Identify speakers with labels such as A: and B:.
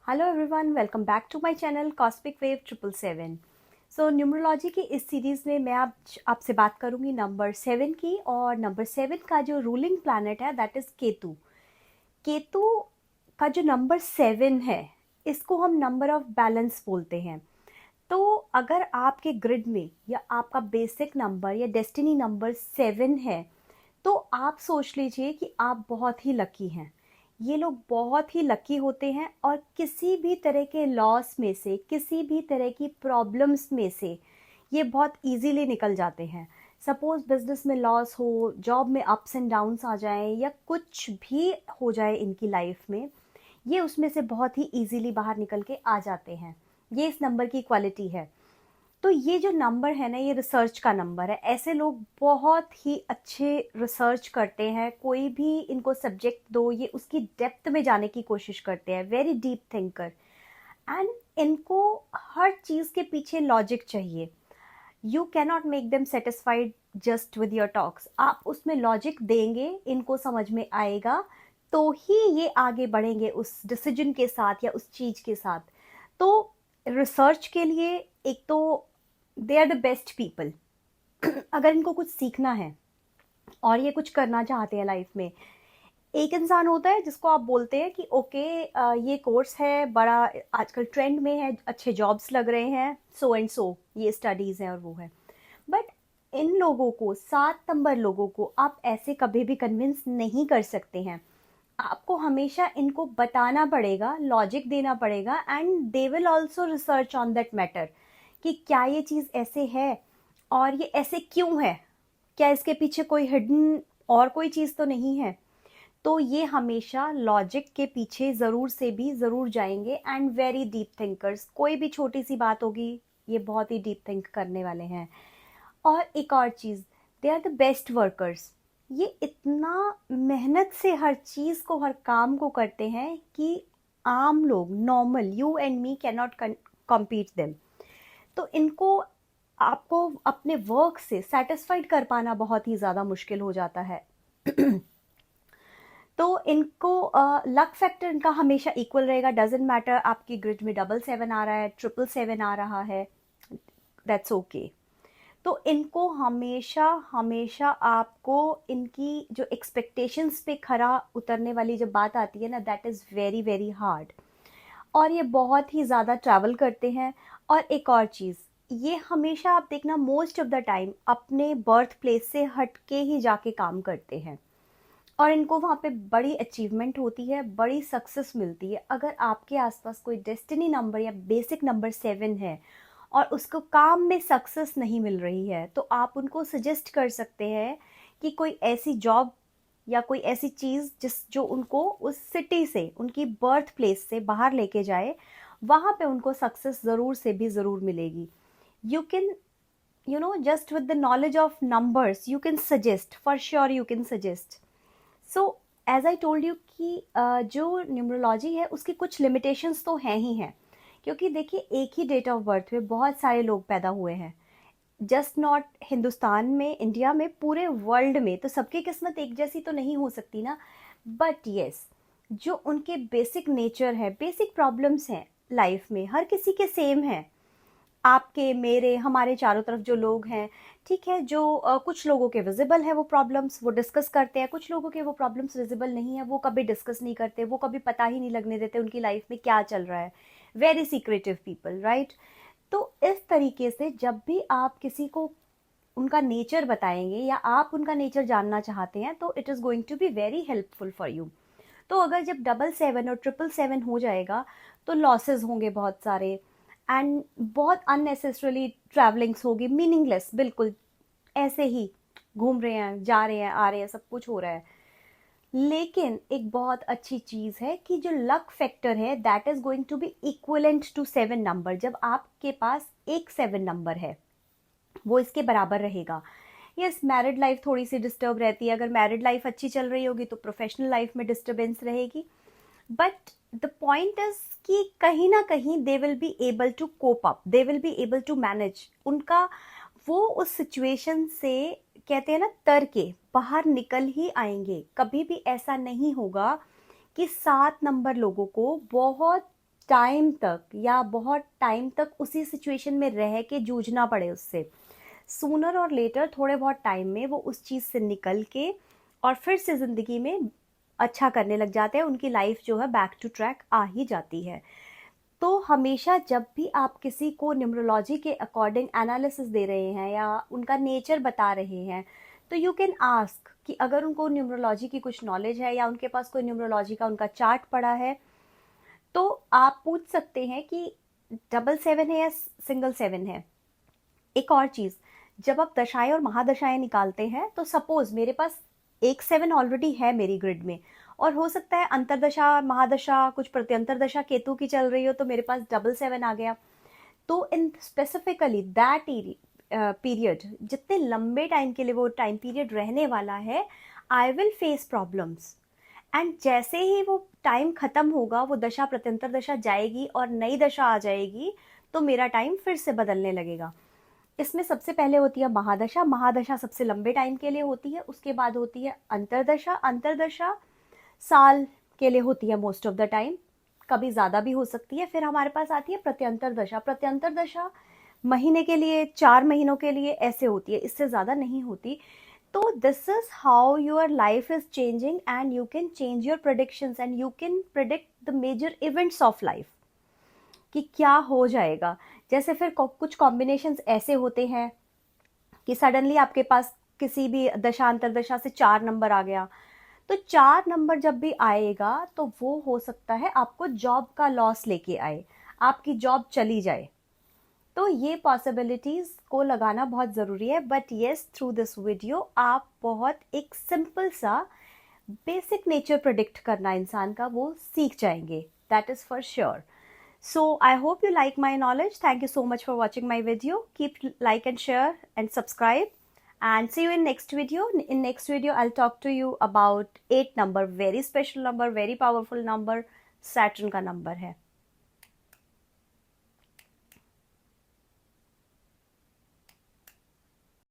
A: Hello everyone, welcome back to my channel cosmic wave 777। So numerology की इस series में मैं आपसे बात करूंगी नंबर 7 की। और नंबर 7 का जो रूलिंग प्लैनेट है दैट इज़ केतु। केतु का जो नंबर 7 है, इसको हम नंबर ऑफ बैलेंस बोलते हैं। तो अगर आपके ग्रिड में या आपका बेसिक नंबर या डेस्टिनी नंबर 7 है, तो आप सोच लीजिए कि आप बहुत ही लकी हैं। ये लोग बहुत ही लकी होते हैं और किसी भी तरह के लॉस में से, किसी भी तरह की प्रॉब्लम्स में से ये बहुत इजीली निकल जाते हैं। सपोज बिजनेस में लॉस हो, जॉब में अप्स एंड डाउन्स आ जाएं या कुछ भी हो जाए इनकी लाइफ में, ये उसमें से बहुत ही इजीली बाहर निकल के आ जाते हैं। ये इस नंबर की क्वालिटी है। तो ये जो नंबर है ना, ये रिसर्च का नंबर है। ऐसे लोग बहुत ही अच्छे रिसर्च करते हैं। कोई भी इनको सब्जेक्ट दो, ये उसकी डेप्थ में जाने की कोशिश करते हैं। Very deep thinker. एंड इनको हर चीज़ के पीछे लॉजिक चाहिए। You cannot make them satisfied just with your talks. आप उसमें लॉजिक देंगे, इनको समझ में आएगा, तो ही ये आगे बढ़ेंगे उस डिसीजन के साथ या उस चीज़ के साथ। तो रिसर्च के लिए एक तो they are the best people. अगर इनको कुछ सीखना है और ये कुछ करना चाहते हैं लाइफ में, एक इंसान होता है जिसको आप बोलते हैं कि ओके, ये कोर्स है, बड़ा आजकल ट्रेंड में है, अच्छे जॉब्स लग रहे हैं, सो एंड सो ये स्टडीज़ हैं और वो है। बट इन लोगों को, 7 नंबर लोगों को आप ऐसे कभी भी कन्विंस नहीं कर सकते हैं। आपको हमेशा इनको बताना पड़ेगा, लॉजिक देना पड़ेगा, and they will also research on that matter कि क्या ये चीज़ ऐसे है और ये ऐसे क्यों है, क्या इसके पीछे कोई हिडन और कोई चीज़ तो नहीं है। तो ये हमेशा लॉजिक के पीछे ज़रूर से भी ज़रूर जाएंगे। एंड वेरी डीप थिंकर्स, कोई भी छोटी सी बात होगी ये बहुत ही डीप थिंक करने वाले हैं। और एक और चीज़, they are the best workers. ये इतना मेहनत से हर चीज़ को, हर काम को करते हैं कि आम लोग, normal you and me, can not compete them. तो इनको, आपको अपने वर्क से सेटिस्फाइड कर पाना बहुत ही ज़्यादा मुश्किल हो जाता है। तो इनको लक फैक्टर इनका हमेशा इक्वल रहेगा। डजेंट मैटर आपकी ग्रिड में 777 आ रहा है, 777 आ रहा है, दैट्स ओके। तो इनको हमेशा हमेशा आपको इनकी जो एक्सपेक्टेशंस पे खरा उतरने वाली जब बात आती है ना, that is very very hard. और ये बहुत ही ज़्यादा ट्रैवल करते हैं। और एक और चीज़, ये हमेशा आप देखना मोस्ट ऑफ द टाइम अपने बर्थ प्लेस से हट के ही जाके काम करते हैं। और इनको वहाँ पे बड़ी अचीवमेंट होती है, बड़ी सक्सेस मिलती है। अगर आपके आसपास कोई डेस्टिनी नंबर या बेसिक नंबर 7 है और उसको काम में सक्सेस नहीं मिल रही है, तो आप उनको सजेस्ट कर सकते हैं कि कोई ऐसी जॉब या कोई ऐसी चीज़ जो उनको उस सिटी से, उनकी बर्थ प्लेस से बाहर लेके जाए। वहाँ पे उनको सक्सेस ज़रूर से भी ज़रूर मिलेगी। You can, you know, just with the knowledge of numbers you can suggest, for sure you can suggest. So as I told you कि जो न्यूमरोलॉजी है उसकी कुछ लिमिटेशंस तो हैं ही हैं। क्योंकि देखिए, एक ही डेट ऑफ बर्थ में बहुत सारे लोग पैदा हुए हैं। जस्ट नॉट हिंदुस्तान में, इंडिया में, पूरे वर्ल्ड में। तो सबकी किस्मत एक जैसी तो नहीं हो सकती ना। बट येस, जो उनके बेसिक नेचर है, बेसिक प्रॉब्लम्स हैं लाइफ में, हर किसी के सेम हैं। आपके, मेरे, हमारे चारों तरफ जो लोग हैं, ठीक है, जो कुछ लोगों के विजिबल है वो प्रॉब्लम्स, वो डिस्कस करते हैं। कुछ लोगों के वो प्रॉब्लम्स विजिबल नहीं है, वो कभी डिस्कस नहीं करते, वो कभी पता ही नहीं लगने देते उनकी लाइफ में क्या चल रहा है। Very secretive people, right. तो इस तरीके से जब भी आप किसी को उनका नेचर बताएंगे या आप उनका नेचर जानना चाहते हैं, तो it is going to be very helpful for you. तो अगर जब 777 और 777 हो जाएगा, तो लॉसेस होंगे बहुत सारे। एंड बहुत अननेसेसरली ट्रैवलिंग्स होगी, मीनिंगलेस, बिल्कुल ऐसे ही घूम रहे हैं, जा रहे हैं, आ रहे हैं, सब कुछ हो रहा है। लेकिन एक बहुत अच्छी चीज़ है कि जो लक फैक्टर है that is going to be equivalent to 7 number. जब आपके पास एक 7 नंबर है, वो इसके बराबर रहेगा। यस, मैरिड लाइफ थोड़ी सी डिस्टर्ब रहती है। अगर मैरिड लाइफ अच्छी चल रही होगी तो प्रोफेशनल लाइफ में डिस्टर्बेंस रहेगी। बट द पॉइंट इज कि कहीं ना कहीं they will be able to cope up, they will be able to manage. उनका वो उस सिचुएशन से, कहते हैं ना, तर के बाहर निकल ही आएंगे। कभी भी ऐसा नहीं होगा कि 7 नंबर लोगों को बहुत टाइम तक या बहुत टाइम तक उसी सिचुएशन में रह के जूझना पड़े उससे। सूनर और लेटर थोड़े बहुत टाइम में वो उस चीज़ से निकल के और फिर से ज़िंदगी में अच्छा करने लग जाते हैं, उनकी लाइफ जो है बैक टू ट्रैक आ ही जाती है। तो हमेशा जब भी आप किसी को न्यूमरोलॉजी के अकॉर्डिंग एनालिसिस दे रहे हैं या उनका नेचर बता रहे हैं, तो यू कैन आस्क कि अगर उनको न्यूमरोलॉजी की कुछ नॉलेज है या उनके पास कोई न्यूमरोलॉजी का उनका चार्ट पड़ा है, तो आप पूछ सकते हैं कि डबल सेवन है या सिंगल सेवन है। एक और चीज़, जब आप दशाएं और महादशाएं निकालते हैं तो सपोज मेरे पास एक सेवन ऑलरेडी है मेरी ग्रिड में, और हो सकता है अंतरदशा महादशा कुछ प्रत्यंतर दशा केतु की चल रही हो तो मेरे पास डबल सेवन आ गया। तो इन स्पेसिफिकली दैट पीरियड, जितने लंबे टाइम के लिए वो टाइम पीरियड रहने वाला है, I will face problems. And जैसे ही वो टाइम खत्म होगा, वो दशा प्रत्यंतर दशा जाएगी और नई दशा आ जाएगी, तो मेरा टाइम फिर से बदलने लगेगा। इसमें सबसे पहले होती है महादशा। महादशा सबसे लंबे टाइम के लिए होती है, उसके बाद होती है अंतरदशा। अंतरदशा साल के लिए होती है मोस्ट ऑफ द टाइम, कभी ज़्यादा भी हो सकती है। फिर हमारे पास आती है प्रत्यंतर दशा। प्रत्यंतर दशा महीने के लिए, 4 महीनों के लिए ऐसे होती है, इससे ज़्यादा नहीं होती। तो this is how your life is changing and you can change your predictions and you can predict the major events of life कि क्या हो जाएगा। जैसे फिर कुछ कॉम्बिनेशंस ऐसे होते हैं कि सडनली आपके पास किसी भी दशा अंतरदशा से 4 नंबर आ गया, तो 4 नंबर जब भी आएगा तो वो हो सकता है आपको जॉब का लॉस लेके आए, आपकी जॉब चली जाए। तो ये पॉसिबिलिटीज को लगाना बहुत ज़रूरी है। But yes, through this video आप बहुत एक सिंपल सा बेसिक नेचर प्रिडिक्ट करना इंसान का वो सीख जाएंगे, that is for sure. So I hope you like my knowledge. Thank you so much for watching my video. Keep like and share and subscribe, and see you in next video. In next video I'll talk to you about 8 number, very special number, very powerful number, Saturn का number है।